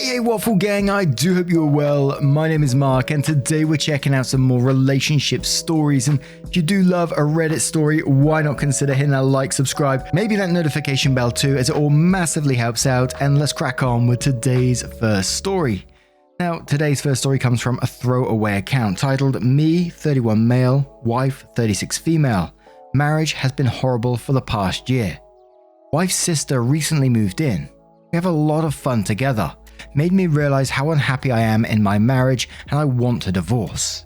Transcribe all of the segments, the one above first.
Hey Waffle Gang, I do hope you're well. My name is Mark and today we're checking out some more relationship stories, and if you do love a Reddit story, why not consider hitting that like, subscribe, maybe that notification bell too, as it all massively helps out. And let's crack on with today's first story. Now, today's first story comes from a throwaway account titled Me 31 Male, Wife 36 Female. Marriage has been horrible for the past year. Wife's sister recently moved in. We have a lot of fun together. Made me realize how unhappy I am in my marriage and I want a divorce.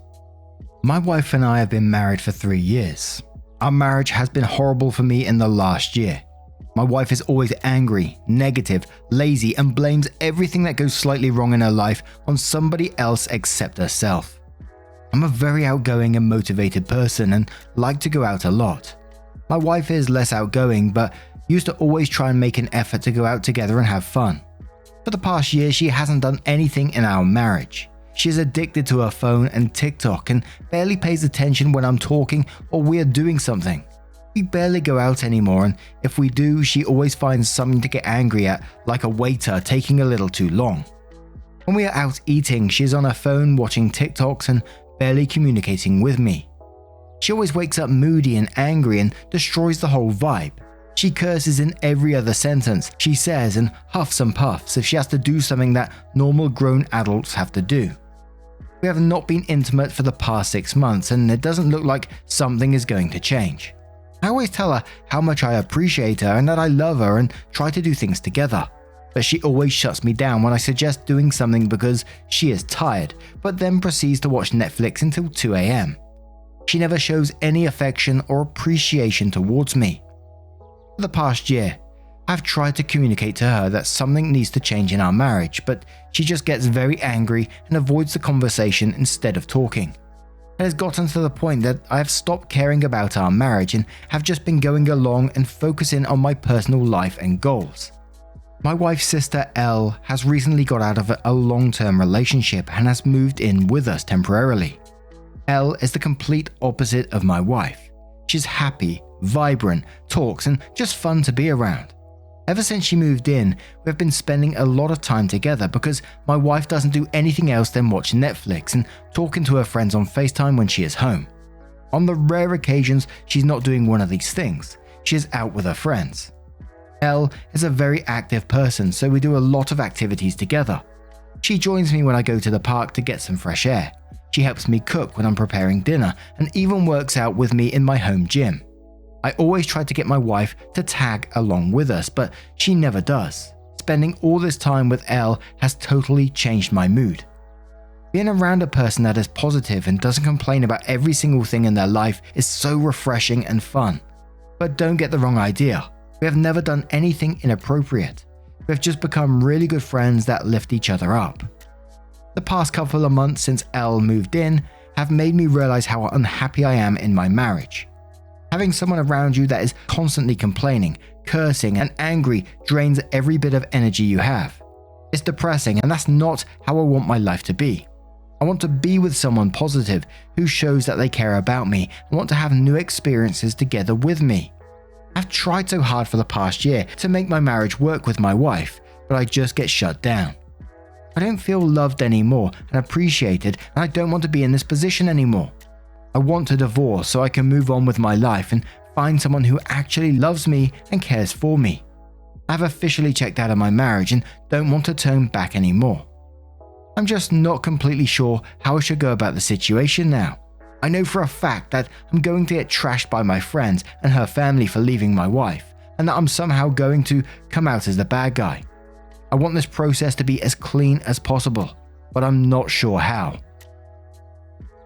My wife and I have been married for 3 years. Our marriage has been horrible for me in the last year. My wife is always angry, negative, lazy, and blames everything that goes slightly wrong in her life on somebody else except herself. I'm a very outgoing and motivated person and like to go out a lot. My wife is less outgoing but used to always try and make an effort to go out together and have fun. For the past year, she hasn't done anything in our marriage. She is addicted to her phone and TikTok and barely pays attention when I'm talking or we are doing something. We barely go out anymore, and if we do, she always finds something to get angry at, like a waiter taking a little too long. When we are out eating, she's on her phone watching TikToks and barely communicating with me. She always wakes up moody and angry and destroys the whole vibe. She curses in every other sentence she says and huffs and puffs if she has to do something that normal grown adults have to do. We have not been intimate for the past 6 months and it doesn't look like something is going to change. I always tell her how much I appreciate her and that I love her and try to do things together. But she always shuts me down when I suggest doing something because she is tired, but then proceeds to watch Netflix until 2 a.m. She never shows any affection or appreciation towards me. For the past year, I've tried to communicate to her that something needs to change in our marriage, but she just gets very angry and avoids the conversation instead of talking. It has gotten to the point that I have stopped caring about our marriage and have just been going along and focusing on my personal life and goals. My wife's sister Elle has recently got out of a long-term relationship and has moved in with us temporarily. Elle is the complete opposite of my wife. She's happy, vibrant, talks, and just fun to be around. Ever since she moved in, we've been spending a lot of time together because my wife doesn't do anything else than watch Netflix and talking to her friends on FaceTime when she is home. On the rare occasions she's not doing one of these things, she is out with her friends. Elle is a very active person, so we do a lot of activities together. She joins me when I go to the park to get some fresh air. She helps me cook when I'm preparing dinner and even works out with me in my home gym. I always try to get my wife to tag along with us, but she never does. Spending all this time with Elle has totally changed my mood. Being around a person that is positive and doesn't complain about every single thing in their life is so refreshing and fun. But don't get the wrong idea. We have never done anything inappropriate. We have just become really good friends that lift each other up. The past couple of months since Elle moved in have made me realize how unhappy I am in my marriage. Having someone around you that is constantly complaining, cursing, and angry drains every bit of energy you have. It's depressing, and that's not how I want my life to be. I want to be with someone positive who shows that they care about me and want to have new experiences together with me. I've tried so hard for the past year to make my marriage work with my wife, but I just get shut down. I don't feel loved anymore and appreciated, and I don't want to be in this position anymore. I want a divorce so I can move on with my life and find someone who actually loves me and cares for me. I've officially checked out of my marriage and don't want to turn back anymore. I'm just not completely sure how I should go about the situation now. I know for a fact that I'm going to get trashed by my friends and her family for leaving my wife, and that I'm somehow going to come out as the bad guy. I want this process to be as clean as possible, but I'm not sure how.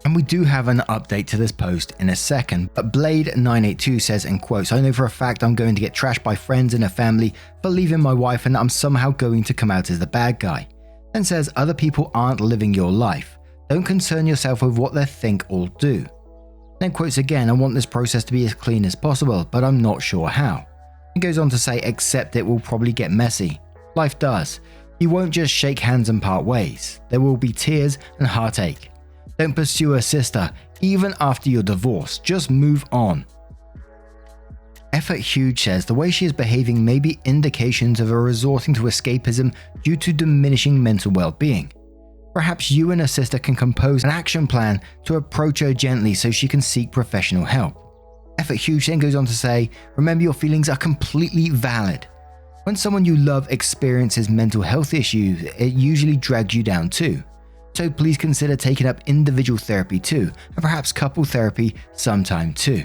And we do have an update to this post in a second, but Blade982 says in quotes, I know for a fact I'm going to get trashed by friends and her family for leaving my wife and that I'm somehow going to come out as the bad guy. Then says other people aren't living your life. Don't concern yourself with what they think or do. Then quotes again, I want this process to be as clean as possible, but I'm not sure how. He goes on to say, except it will probably get messy. Life does. You won't just shake hands and part ways. There will be tears and heartache. Don't pursue a sister, even after your divorce. Just move on. Effort Huge says the way she is behaving may be indications of her resorting to escapism due to diminishing mental well-being. Perhaps you and her sister can compose an action plan to approach her gently so she can seek professional help. Effort Huge then goes on to say, remember your feelings are completely valid. When someone you love experiences mental health issues, it usually drags you down too. So please consider taking up individual therapy too, and perhaps couple therapy sometime too.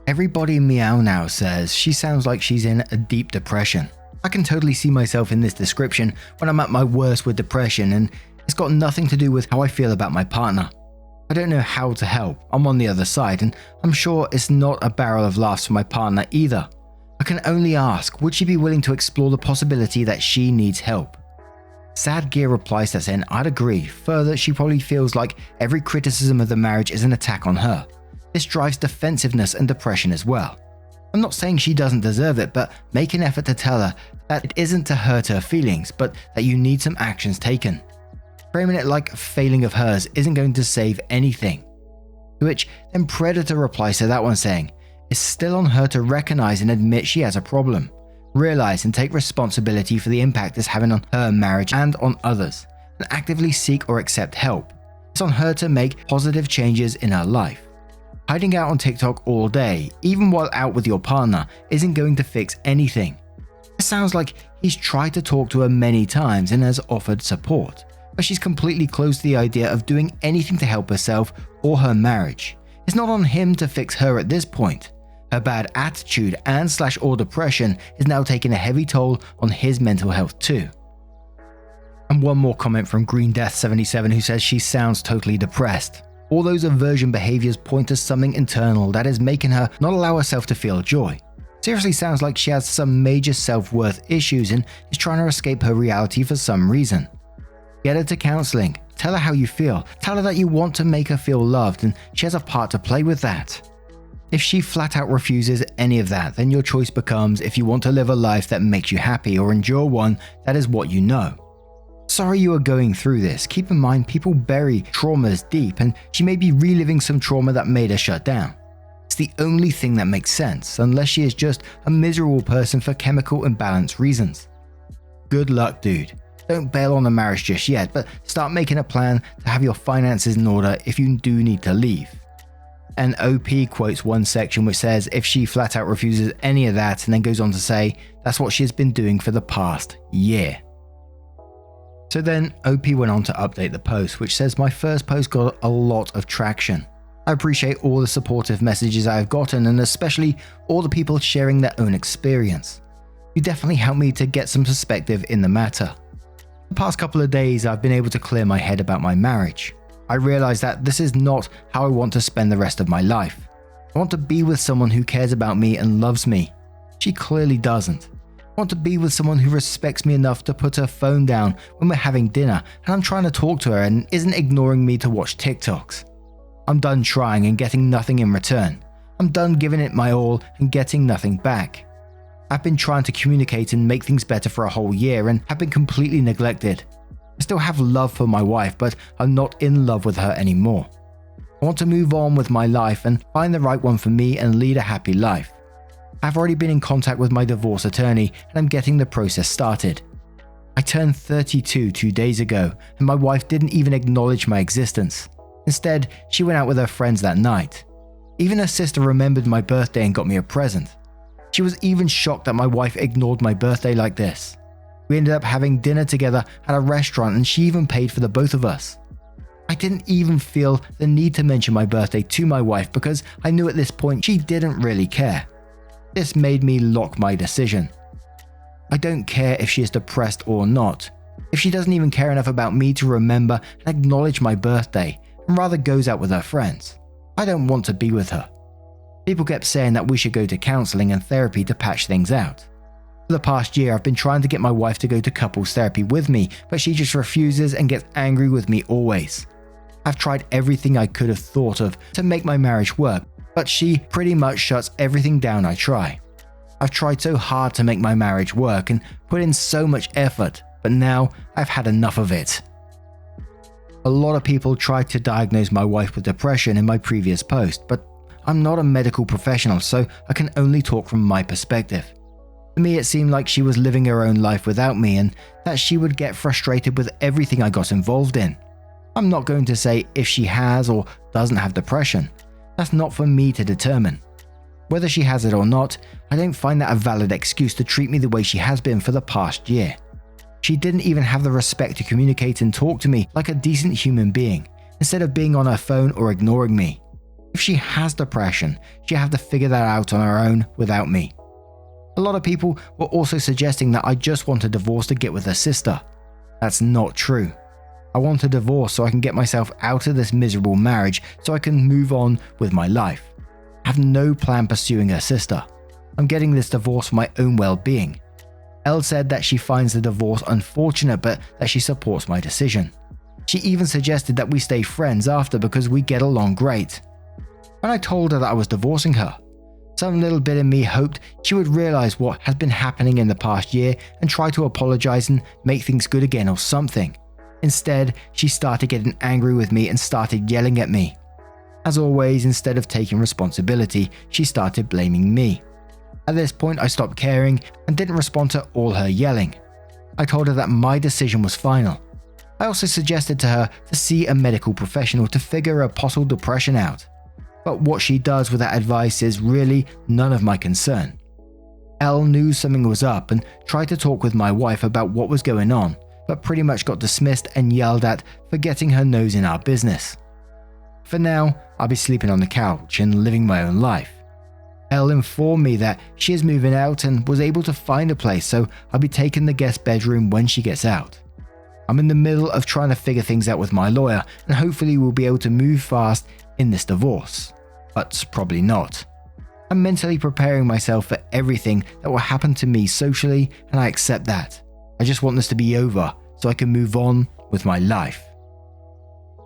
Everybody Meow Now says she sounds like she's in a deep depression. I can totally see myself in this description when I'm at my worst with depression, and it's got nothing to do with how I feel about my partner. I don't know how to help, I'm on the other side, and I'm sure it's not a barrel of laughs for my partner either. I can only ask, would she be willing to explore the possibility that she needs help? Sad Gear replies that saying, I'd agree. Further, she probably feels like every criticism of the marriage is an attack on her. This drives defensiveness and depression as well. I'm not saying she doesn't deserve it, but make an effort to tell her that it isn't to hurt her feelings, but that you need some actions taken. Framing it like a failing of hers isn't going to save anything. To which then Predator replies to that one saying, it's still on her to recognize and admit she has a problem. Realize and take responsibility for the impact it's having on her marriage and on others, and actively seek or accept help. It's on her to make positive changes in her life. Hiding out on TikTok all day, even while out with your partner, isn't going to fix anything. It sounds like he's tried to talk to her many times and has offered support, but she's completely closed to the idea of doing anything to help herself or her marriage. It's not on him to fix her at this point. Her bad attitude and/or depression is now taking a heavy toll on his mental health too. And one more comment from Green Death 77 who says she sounds totally depressed. All those aversion behaviors point to something internal that is making her not allow herself to feel joy. Seriously sounds like she has some major self-worth issues and is trying to escape her reality for some reason. Get her to counseling, tell her how you feel, tell her that you want to make her feel loved and she has a part to play with that. If she flat out refuses any of that, then your choice becomes if you want to live a life that makes you happy or endure one that is what you know. Sorry you are going through this. Keep in mind people bury traumas deep and she may be reliving some trauma that made her shut down. It's the only thing that makes sense, unless she is just a miserable person for chemical imbalance reasons. Good luck, dude. Don't bail on the marriage just yet, but start making a plan to have your finances in order if you do need to leave. And OP quotes one section which says if she flat out refuses any of that and then goes on to say that's what she has been doing for the past year. So then OP went on to update the post which says my first post got a lot of traction. I appreciate all the supportive messages I have gotten and especially all the people sharing their own experience. You definitely helped me to get some perspective in the matter. The past couple of days I've been able to clear my head about my marriage. I realized that this is not how I want to spend the rest of my life. I want to be with someone who cares about me and loves me. She clearly doesn't. I want to be with someone who respects me enough to put her phone down when we're having dinner and I'm trying to talk to her and isn't ignoring me to watch TikToks. I'm done trying and getting nothing in return. I'm done giving it my all and getting nothing back. I've been trying to communicate and make things better for a whole year and have been completely neglected. I still have love for my wife, but I'm not in love with her anymore. I want to move on with my life and find the right one for me and lead a happy life. I've already been in contact with my divorce attorney and I'm getting the process started. I turned 32 2 days ago and my wife didn't even acknowledge my existence. Instead, she went out with her friends that night. Even her sister remembered my birthday and got me a present. She was even shocked that my wife ignored my birthday like this. We ended up having dinner together at a restaurant and she even paid for the both of us. I didn't even feel the need to mention my birthday to my wife because I knew at this point she didn't really care. This made me lock my decision. I don't care if she is depressed or not. If she doesn't even care enough about me to remember and acknowledge my birthday and rather goes out with her friends, I don't want to be with her. People kept saying that we should go to counseling and therapy to patch things out. For the past year, I've been trying to get my wife to go to couples therapy with me, but she just refuses and gets angry with me always. I've tried everything I could have thought of to make my marriage work, but she pretty much shuts everything down I try. I've tried so hard to make my marriage work and put in so much effort, but now I've had enough of it. A lot of people tried to diagnose my wife with depression in my previous post, but I'm not a medical professional, so I can only talk from my perspective. To me, it seemed like she was living her own life without me and that she would get frustrated with everything I got involved in. I'm not going to say if she has or doesn't have depression. That's not for me to determine. Whether she has it or not, I don't find that a valid excuse to treat me the way she has been for the past year. She didn't even have the respect to communicate and talk to me like a decent human being, instead of being on her phone or ignoring me. If she has depression, she'll have to figure that out on her own without me. A lot of people were also suggesting that I just want a divorce to get with her sister. That's not true. I want a divorce so I can get myself out of this miserable marriage so I can move on with my life. I have no plan pursuing her sister. I'm getting this divorce for my own well-being. Elle said that she finds the divorce unfortunate but that she supports my decision. She even suggested that we stay friends after because we get along great. When I told her that I was divorcing her, some little bit in me hoped she would realize what has been happening in the past year and try to apologize and make things good again or something. Instead, she started getting angry with me and started yelling at me. As always, instead of taking responsibility, she started blaming me. At this point, I stopped caring and didn't respond to all her yelling. I told her that my decision was final. I also suggested to her to see a medical professional to figure her possible depression out. But what she does with that advice is really none of my concern. Elle knew something was up and tried to talk with my wife about what was going on, but pretty much got dismissed and yelled at for getting her nose in our business. For now, I'll be sleeping on the couch and living my own life. Elle informed me that she is moving out and was able to find a place, so I'll be taking the guest bedroom when she gets out. I'm in the middle of trying to figure things out with my lawyer, and hopefully we'll be able to move fast in this divorce. But probably not. I'm mentally preparing myself for everything that will happen to me socially, and I accept that. I just want this to be over so I can move on with my life.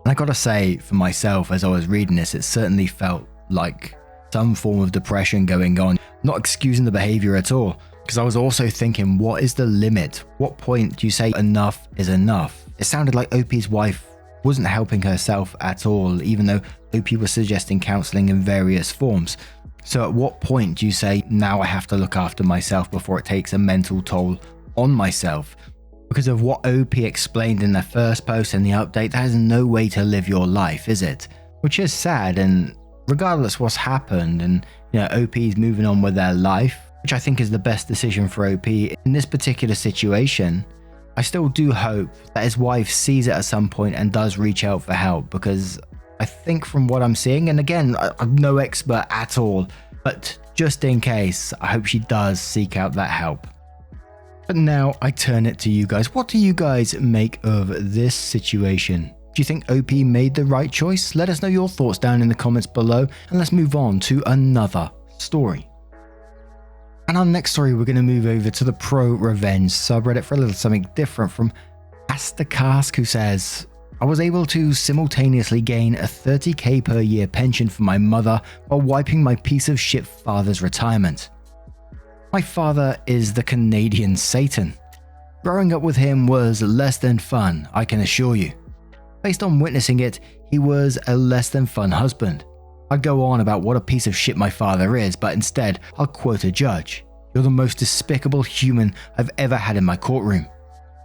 And I gotta say, for myself, as I was reading this, it certainly felt like some form of depression going on. Not excusing the behavior at all, because I was also thinking, what is the limit? What point do you say enough is enough? It sounded like OP's wife wasn't helping herself at all, even though OP was suggesting counseling in various forms. So at what point do you say, now I have to look after myself before it takes a mental toll on myself? Because of what OP explained in their first post and the update, that is no way to live your life, is it? Which is sad, and regardless what's happened, and OP's moving on with their life, which I think is the best decision for OP in this particular situation. I still do hope that his wife sees it at some point and does reach out for help, because I think from what I'm seeing, and again, I'm no expert at all, but just in case, I hope she does seek out that help. But now I turn it to you guys. What do you guys make of this situation? Do you think OP made the right choice? Let us know your thoughts down in the comments below, and let's move on to another story. And our next story, we're going to move over to the Pro Revenge subreddit for a little something different from Astakask, who says, I was able to simultaneously gain a 30k per year pension for my mother while wiping my piece of shit father's retirement. My father is the Canadian Satan. Growing up with him was less than fun, I can assure you. Based on witnessing it, he was a less than fun husband. I'd go on about what a piece of shit my father is, but instead I'll quote a judge. You're the most despicable human I've ever had in my courtroom.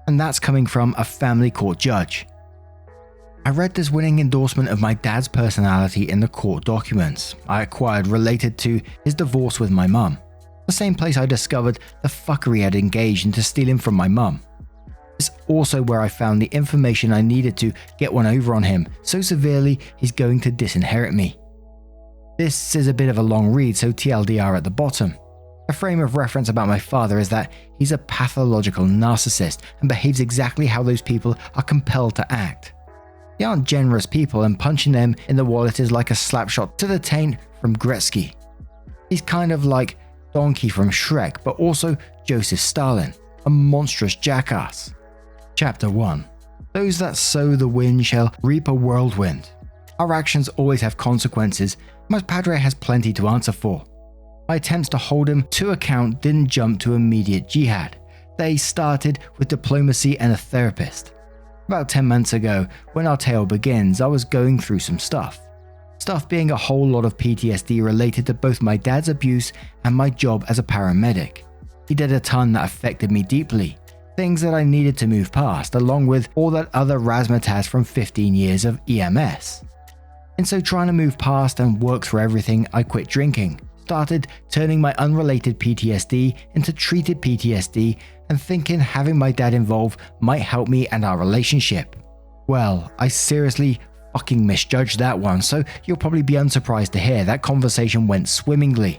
And that's coming from a family court judge. I read this winning endorsement of my dad's personality in the court documents I acquired related to his divorce with my mum. The same place I discovered the fuckery I'd engaged in to steal him from my mum. It's also where I found the information I needed to get one over on him so severely he's going to disinherit me. This is a bit of a long read, so TLDR at the bottom. A frame of reference about my father is that he's a pathological narcissist and behaves exactly how those people are compelled to act. They aren't generous people, and punching them in the wallet is like a slapshot to the taint from Gretzky. He's kind of like Donkey from Shrek, but also Joseph Stalin, a monstrous jackass. Chapter 1. Those that sow the wind shall reap a whirlwind. Our actions always have consequences. My padre has plenty to answer for. My attempts to hold him to account didn't jump to immediate jihad. They started with diplomacy and a therapist. About 10 months ago, when our tale begins, I was going through some stuff. stuff being a whole lot of PTSD related to both my dad's abuse and my job as a paramedic. He did a ton that affected me deeply, things that I needed to move past, along with all that other razzmatazz from 15 years of EMS. And so trying to move past and work through everything, I quit drinking, started turning my unrelated PTSD into treated PTSD, and thinking having my dad involved might help me and our relationship. Well, I seriously fucking misjudged that one, so you'll probably be unsurprised to hear that conversation went swimmingly.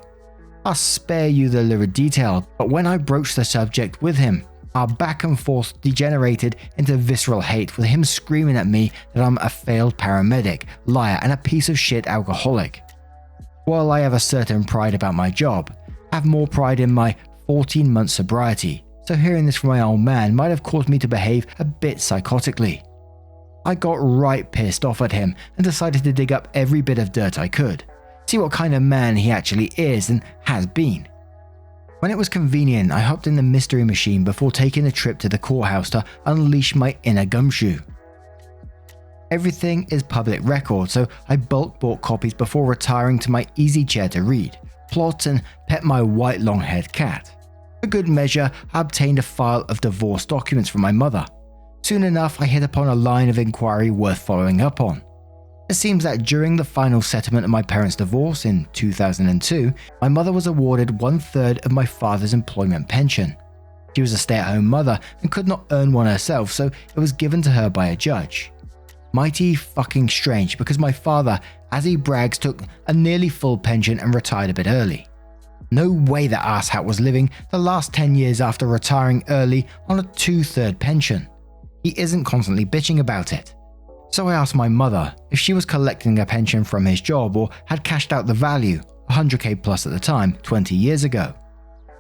I'll spare you the lurid detail, but when I broached the subject with him, our back and forth degenerated into visceral hate, with him screaming at me that I'm a failed paramedic, liar, and a piece of shit alcoholic. While I have a certain pride about my job, I have more pride in my 14-month sobriety, so hearing this from my old man might have caused me to behave a bit psychotically. I got right pissed off at him and decided to dig up every bit of dirt I could, see what kind of man he actually is and has been. When it was convenient, I hopped in the mystery machine before taking a trip to the courthouse to unleash my inner gumshoe. Everything is public record, so I bulk bought copies before retiring to my easy chair to read, plot, and pet my white long-haired cat. For good measure, I obtained a file of divorce documents from my mother. Soon enough, I hit upon a line of inquiry worth following up on. It seems that during the final settlement of my parents' divorce in 2002, my mother was awarded 1/3 of my father's employment pension. She was a stay-at-home mother and could not earn one herself, so it was given to her by a judge. Mighty fucking strange, because my father, as he brags, took a nearly full pension and retired a bit early. No way that asshat was living the last 10 years after retiring early on a 2/3 pension. He isn't constantly bitching about it. So I asked my mother if she was collecting a pension from his job or had cashed out the value, 100k plus at the time, 20 years ago.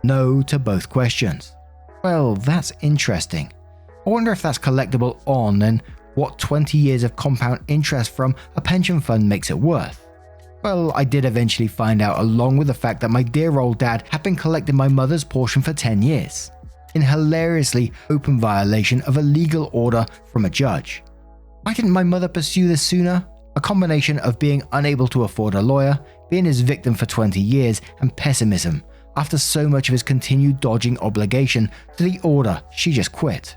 No to both questions. Well, that's interesting. I wonder if that's collectible on and what 20 years of compound interest from a pension fund makes it worth. Well, I did eventually find out, along with the fact that my dear old dad had been collecting my mother's portion for 10 years, in hilariously open violation of a legal order from a judge. Why didn't my mother pursue this sooner? A combination of being unable to afford a lawyer, being his victim for 20 years, and pessimism after so much of his continued dodging obligation to the order she just quit.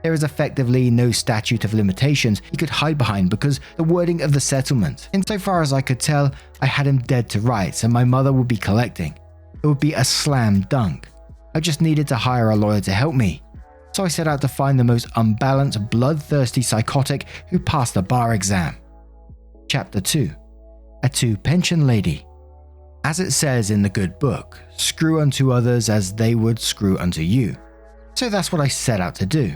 There is effectively no statute of limitations he could hide behind because the wording of the settlement, insofar as I could tell, I had him dead to rights and my mother would be collecting. It would be a slam dunk. I just needed to hire a lawyer to help me. So I set out to find the most unbalanced, bloodthirsty psychotic who passed the bar exam. Chapter 2. A two-pension lady. As it says in the good book, screw unto others as they would screw unto you. So that's what I set out to do.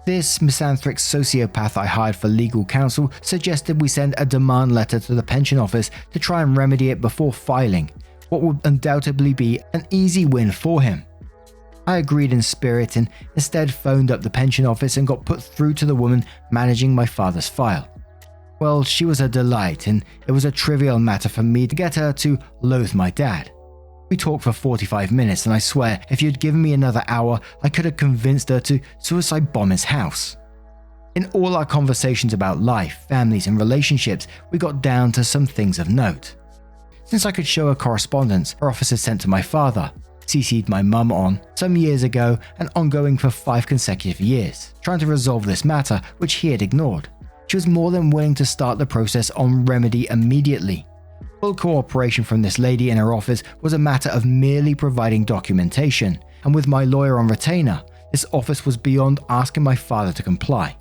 This misanthropic sociopath I hired for legal counsel suggested we send a demand letter to the pension office to try and remedy it before filing, what would undoubtedly be an easy win for him. I agreed in spirit and instead phoned up the pension office and got put through to the woman managing my father's file. Well, she was a delight, and it was a trivial matter for me to get her to loathe my dad. We talked for 45 minutes, and I swear if you'd given me another hour, I could have convinced her to suicide bomb his house. In all our conversations about life, families, and relationships, we got down to some things of note. Since I could show her correspondence her officer sent to my father, CC'd my mum on some years ago and ongoing for 5 consecutive years, trying to resolve this matter, which he had ignored, she was more than willing to start the process on remedy immediately. Full cooperation from this lady in her office was a matter of merely providing documentation, and with my lawyer on retainer, this office was beyond asking my father to comply.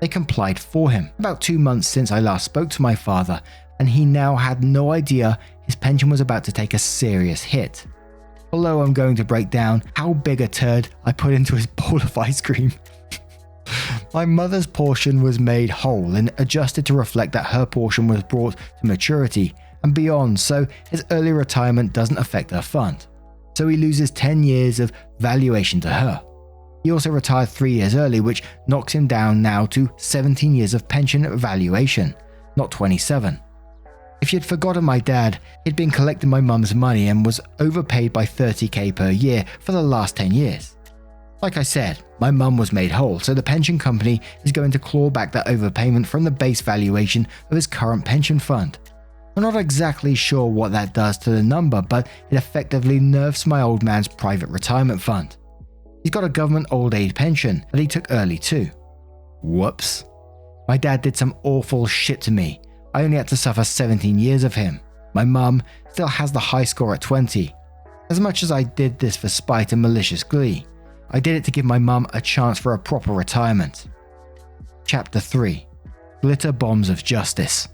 They complied for him. About 2 months since I last spoke to my father, and he now had no idea his pension was about to take a serious hit. Although I'm going to break down how big a turd I put into his bowl of ice cream. My mother's portion was made whole and adjusted to reflect that her portion was brought to maturity and beyond, so his early retirement doesn't affect her fund. So he loses 10 years of valuation to her. He also retired 3 years early, which knocks him down now to 17 years of pension valuation, not 27. If you'd forgotten my dad, he'd been collecting my mum's money and was overpaid by 30k per year for the last 10 years. Like I said, my mum was made whole, so the pension company is going to claw back that overpayment from the base valuation of his current pension fund. I'm not exactly sure what that does to the number, but it effectively nerfs my old man's private retirement fund. He's got a government old age pension that he took early too. Whoops. My dad did some awful shit to me. I only had to suffer 17 years of him. My mum still has the high score at 20. As much as I did this for spite and malicious glee, I did it to give my mum a chance for a proper retirement. Chapter 3. Glitter Bombs of Justice.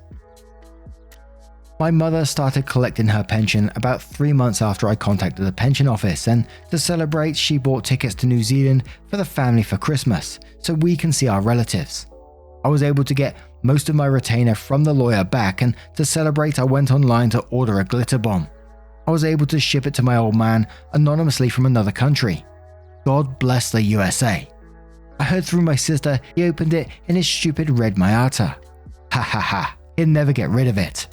My mother started collecting her pension about 3 months after I contacted the pension office, and to celebrate she bought tickets to New Zealand for the family for Christmas so we can see our relatives. I was able to get most of my retainer from the lawyer back, and to celebrate I went online to order a glitter bomb. I was able to ship it to my old man anonymously from another country. God bless the USA. I heard through my sister he opened it in his stupid red Miata. Ha ha ha, he'd never get rid of it.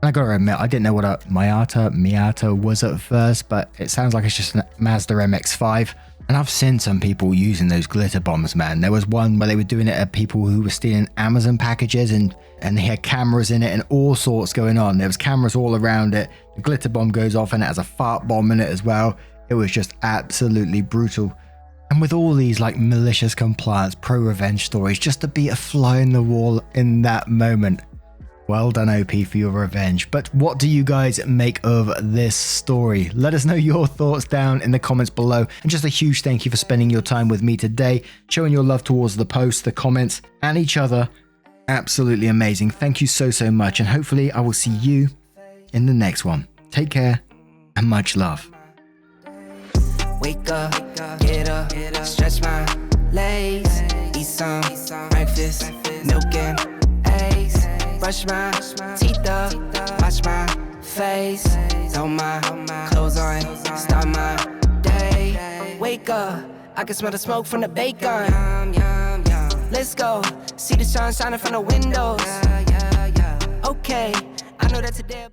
And I gotta admit, I didn't know what a Miata was at first, but it sounds like it's just a Mazda MX-5. And I've seen some people using those glitter bombs, man. There was one where they were doing it at people who were stealing Amazon packages, and they had cameras in it and all sorts going on. There was cameras all around it. The glitter bomb goes off and it has a fart bomb in it as well. It was just absolutely brutal. And with all these like malicious compliance, pro-revenge stories, just to be a fly in the wall in that moment. Well done, OP, for your revenge. But what do you guys make of this story? Let us know your thoughts down in the comments below. And just a huge thank you for spending your time with me today, showing your love towards the posts, the comments, and each other. Absolutely amazing. Thank you so much. And hopefully I will see you in the next one. Take care and much love. Wake up, get up, stretch my legs, eat some breakfast, milk and eggs, brush my teeth up, wash my face, throw my clothes on, start my day. Wake up, I can smell the smoke from the bacon. Let's go, see the sun shining from the windows. Okay, I know that today